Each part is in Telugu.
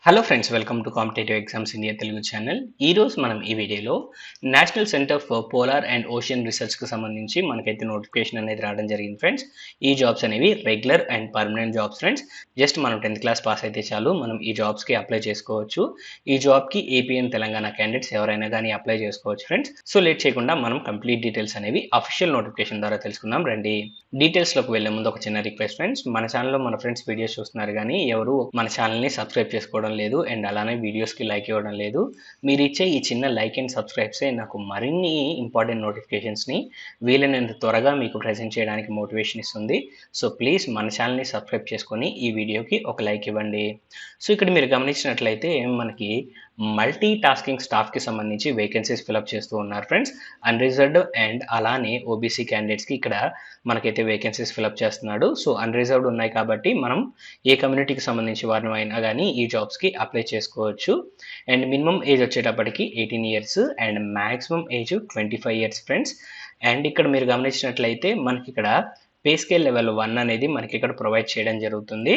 Hello friends, welcome to competitive exams India Telugu channel. ఈరోజు మనం ఈ వీడియోలో national centre for polar and ocean రీసెర్చ్కి సంబంధించి మనకైతే నోటిఫికేషన్ అనేది రావడం జరిగింది ఫ్రెండ్స్. ఈ జాబ్స్ అనేవి regular and permanent jobs friends. Just మనం 10th క్లాస్ పాస్ అయితే చాలు, మనం ఈ జాబ్స్కి అప్లై చేసుకోవచ్చు. ఈ జాబ్కి ఏపీ అండ్ తెలంగాణ క్యాండిడేట్స్ ఎవరైనా కానీ అప్లై చేసుకోవచ్చు ఫ్రెండ్స్. సో లేట్ చేయకుండా మనం కంప్లీట్ డీటెయిల్స్ అనేవి అఫీషియల్ నోటిఫికేషన్ ద్వారా తెలుసుకుందాం రండి. డీటెయిల్స్లోకి వెళ్లే ముందు ఒక చిన్న రిక్వెస్ట్ ఫ్రెండ్స్, మన ఛానల్లో మన ఫ్రెండ్స్ వీడియోస్ చూస్తున్నారు కానీ ఎవరు మన ఛానల్ని సబ్స్క్రైబ్ చేసుకోవడం లేదు అండ్ అలానే వీడియోస్కి లైక్ ఇవ్వడం లేదు. మీరు ఇచ్చే ఈ చిన్న లైక్ అండ్ సబ్స్క్రైబ్సే నాకు మరిన్ని ఇంపార్టెంట్ నోటిఫికేషన్స్ని వీలైనంత త్వరగా మీకు ప్రజెంట్ చేయడానికి మోటివేషన్ ఇస్తుంది. సో ప్లీజ్ మన ఛానల్ని సబ్స్క్రైబ్ చేసుకొని ఈ వీడియోకి ఒక లైక్ ఇవ్వండి. సో ఇక్కడ మీరు గమనించినట్లయితే మనకి మల్టీ టాస్కింగ్ స్టాఫ్కి సంబంధించి వేకెన్సీస్ ఫిలప్ చేస్తూ ఉన్నారు ఫ్రెండ్స్. అన్రిజర్వ్డ్ అండ్ అలానే ఓబీసీ క్యాండిడేట్స్కి ఇక్కడ మనకైతే వేకెన్సీస్ ఫిలప్ చేస్తున్నాడు. సో అన్రిజర్వ్డ్ ఉన్నాయి కాబట్టి మనం ఏ కమ్యూనిటీకి సంబంధించి వారిని అయినా కానీ ఈ జాబ్స్కి అప్లై చేసుకోవచ్చు. అండ్ మినిమం ఏజ్ వచ్చేటప్పటికి 18 years and maximum age 25 years friends. And ఇక్కడ మీరు గమనించినట్లయితే మనకి ఇక్కడ పే స్కేల్ లెవెల్ 1 అనేది మనకి ఇక్కడ ప్రొవైడ్ చేయడం జరుగుతుంది.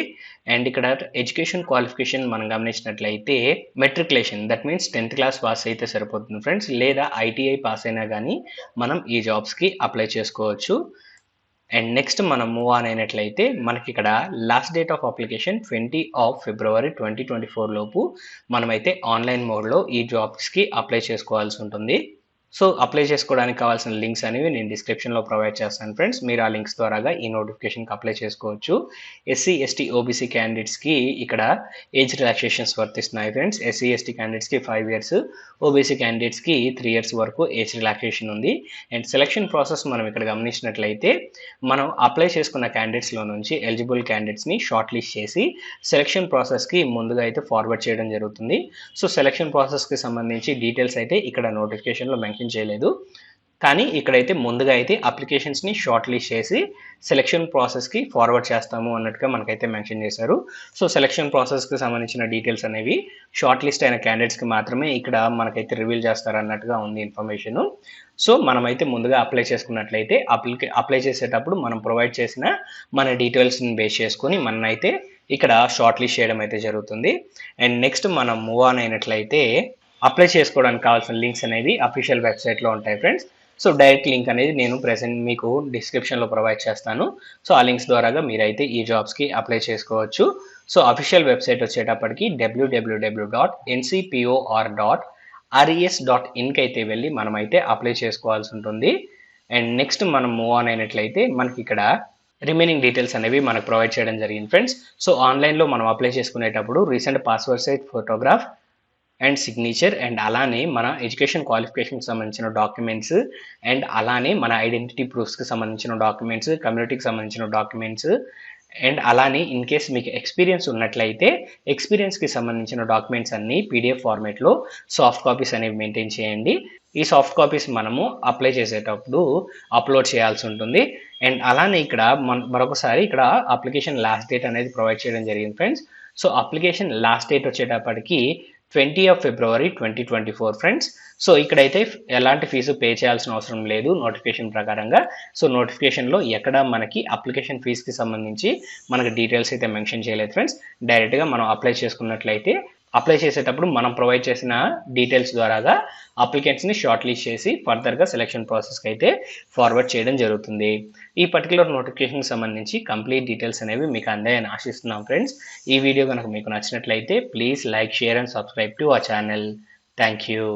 అండ్ ఇక్కడ ఎడ్యుకేషన్ క్వాలిఫికేషన్ మనం గమనించినట్లయితే matriculation, that means 10th class pass అయితే సరిపోతుంది ఫ్రెండ్స్, లేదా ఐటీఐ పాస్ అయినా కానీ మనం ఈ జాబ్స్కి అప్లై చేసుకోవచ్చు. అండ్ నెక్స్ట్ మనం మూవ్ ఆన్ అయినట్లయితే మనకి ఇక్కడ లాస్ట్ డేట్ ఆఫ్ అప్లికేషన్ 20 ఫిబ్రవరి 2024 లోపు మనమైతే ఆన్లైన్ మోడ్లో ఈ జాబ్స్కి అప్లై చేసుకోవాల్సి ఉంటుంది. సో అప్లై చేసుకోవడానికి కావాల్సిన లింక్స్ అనేవి నేను డిస్క్రిప్షన్లో ప్రొవైడ్ చేస్తాను ఫ్రెండ్స్. మీరు ఆ లింక్స్ ద్వారాగా ఈ నోటిఫికేషన్కి అప్లై చేసుకోవచ్చు. ఎస్సీ ఎస్టీ ఓబీసీ క్యాండిడేట్స్కి ఇక్కడ ఏజ్ రిలాక్సేషన్స్ వర్తిస్తున్నాయి ఫ్రెండ్స్. ఎస్సీ ఎస్టీ క్యాండిడేట్స్కి 5 ఇయర్స్, ఓబీసీ క్యాండిడేట్స్కి 3 ఇయర్స్ వరకు ఏజ్ రిలాక్సేషన్ ఉంది. అండ్ సెలక్షన్ ప్రాసెస్ మనం ఇక్కడ గమనించినట్లయితే మనం అప్లై చేసుకున్న క్యాండిడేట్స్లో నుంచి ఎలిజిబుల్ క్యాండిడేట్స్ని షార్ట్ లిస్ట్ చేసి సెలక్షన్ ప్రాసెస్కి ముందుగా అయితే ఫార్వర్డ్ చేయడం జరుగుతుంది. సో సెలక్షన్ ప్రాసెస్కి సంబంధించి డీటెయిల్స్ అయితే ఇక్కడ నోటిఫికేషన్లో మెన్షన్ చేయలేదు, కానీ ఇక్కడైతే ముందుగా అయితే అప్లికేషన్స్ని షార్ట్ లిస్ట్ చేసి సెలక్షన్ ప్రాసెస్కి ఫార్వర్డ్ చేస్తాము అన్నట్టుగా మనకైతే మెన్షన్ చేశారు. సో సెలక్షన్ ప్రాసెస్కి సంబంధించిన డీటెయిల్స్ అనేవి షార్ట్ లిస్ట్ అయిన క్యాండిడేట్స్కి మాత్రమే ఇక్కడ మనకైతే రివీల్ చేస్తారు అన్నట్టుగా ఉంది ఇన్ఫర్మేషన్. సో మనమైతే ముందుగా అప్లై చేసుకున్నట్లయితే అప్లై చేసేటప్పుడు మనం ప్రొవైడ్ చేసిన మన డీటెయిల్స్ని బేస్ చేసుకొని మనమైతే ఇక్కడ షార్ట్ లిస్ట్ చేయడం అయితే జరుగుతుంది. అండ్ నెక్స్ట్ మనం మూవ్ ఆన్ అయినట్లయితే అప్లై చేసుకోవడానికి కావాల్సిన లింక్స్ అనేవి అఫీషియల్ వెబ్సైట్లో ఉంటాయి ఫ్రెండ్స్. సో డైరెక్ట్ లింక్ అనేది నేను ప్రెసెంట్ మీకు డిస్క్రిప్షన్లో ప్రొవైడ్ చేస్తాను. సో ఆ లింక్స్ ద్వారాగా మీరైతే ఈ జాబ్స్కి అప్లై చేసుకోవచ్చు. సో అఫీషియల్ వెబ్సైట్ వచ్చేటప్పటికి www.ncpor.res.in అయితే వెళ్ళి మనమైతే అప్లై చేసుకోవాల్సి ఉంటుంది. అండ్ నెక్స్ట్ మనం మూవ్ ఆన్ అయినట్లయితే మనకి ఇక్కడ రిమైనింగ్ డీటెయిల్స్ అనేవి మనకు ప్రొవైడ్ చేయడం జరిగింది ఫ్రెండ్స్. సో ఆన్లైన్లో మనం అప్లై చేసుకునేటప్పుడు recent password size photograph and signature and అలానే మన ఎడ్యుకేషన్ క్వాలిఫికేషన్కి సంబంధించిన డాక్యుమెంట్స్ అండ్ అలానే మన ఐడెంటిటీ ప్రూఫ్స్కి సంబంధించిన డాక్యుమెంట్స్, కమ్యూనిటీకి సంబంధించిన డాక్యుమెంట్స్ అండ్ అలానే ఇన్ కేస్ మీకు ఎక్స్పీరియన్స్ ఉన్నట్లయితే ఎక్స్పీరియన్స్కి సంబంధించిన డాక్యుమెంట్స్ అన్నీ పీడిఎఫ్ ఫార్మేట్లో సాఫ్ట్ కాపీస్ అనేవి మెయింటైన్ చేయండి. ఈ సాఫ్ట్ కాపీస్ మనము అప్లై చేసేటప్పుడు అప్లోడ్ చేయాల్సి ఉంటుంది. అండ్ అలానే ఇక్కడ మరొకసారి ఇక్కడ అప్లికేషన్ లాస్ట్ డేట్ అనేది ప్రొవైడ్ చేయడం జరిగింది friends. So application last date వచ్చేటప్పటికి 20 ఫిబ్రవరి 2024 ఫ్రెండ్స్. సో ఇక్కడైతే ఎలాంటి ఫీజు పే చేయాల్సిన అవసరం లేదు నోటిఫికేషన్ ప్రకారంగా. సో నోటిఫికేషన్లో ఎక్కడ మనకి అప్లికేషన్ ఫీజుకి సంబంధించి మనకి డీటెయిల్స్ అయితే మెన్షన్ చేయలేదు ఫ్రెండ్స్. డైరెక్ట్గా మనం అప్లై చేసుకున్నట్లయితే అప్లై చేసేటప్పుడు మనం ప్రొవైడ్ చేసిన డీటెయిల్స్ ద్వారాగా అప్లికెంట్స్ని షార్ట్ లిస్ట్ చేసి ఫర్దర్గా సెలక్షన్ ప్రాసెస్కి అయితే ఫార్వర్డ్ చేయడం జరుగుతుంది. ఈ పర్టికులర్ నోటిఫికేషన్కి సంబంధించి కంప్లీట్ డీటెయిల్స్ అనేవి మీకు అందాయని ఆశిస్తున్నాం ఫ్రెండ్స్. ఈ వీడియో కనుక మీకు నచ్చినట్లయితే please like, share and subscribe to our channel. Thank you.